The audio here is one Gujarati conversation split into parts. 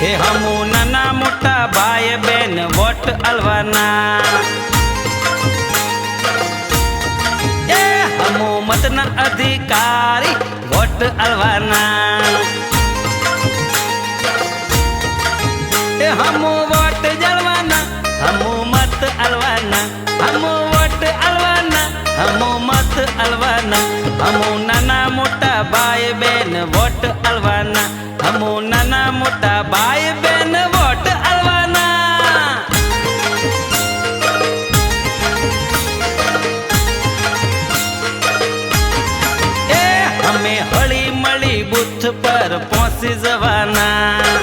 એ હમુ નાના મોટા ભાઈ બેન વોટ આલવાના એ હમુ મતના અધિકારી વોટ આલવાના એ હમુ વોટ જળવાના હમુ મત આલવાના હમુ વોટ આલવાના હમુ મત આલવાના હમુ નાના મોટા ભાઈ બેન વોટ આલવાના હમુ નાના મોટા ભાઈ બેન વોટ આલવાના એ અમે હળી મળી બુથ પર પહોંચી જવાના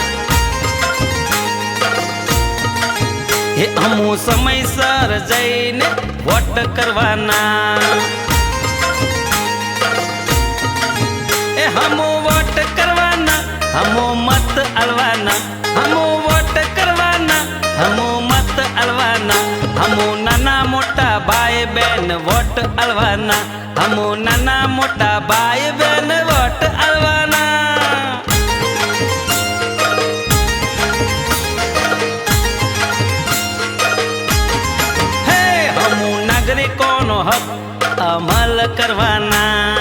એ અમુ સમયસર જઈને વોટ કરવાના એ હમુ વોટ કરવાના હમુ મત આલવાના હમુ વોટ કરવાના હમુ મત આલવાના હમુ નાના મોટા ભાઈ બેન વોટ આલવાના હમુ નાના મોટા ભાઈ બેન વોટ આલવાના હે હમુ નાગરિકોનો હક અમલ કરવાના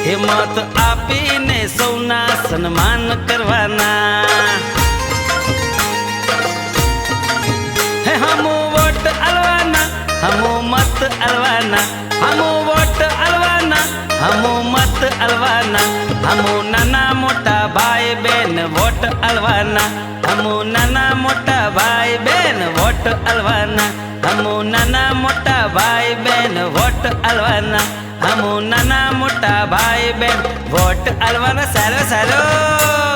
હિંમત આપીને સૌના સન્માન કરવાના હે હમુ વોટ આલવાના હમુ મત આલવાના હમુ વોટ આલવાના હમુ મત આલવાના હમુ નાના મોટા ભાઈ બેન વોટ આલવાના હમુ નાના મોટા ભાઈ બેન વોટ આલવાના હમુ નાના મોટા ભાઈ બેન વોટ આલવાના હમુ નાના મોટા ભાઈ બેન વોટ આલવાના સારો સારો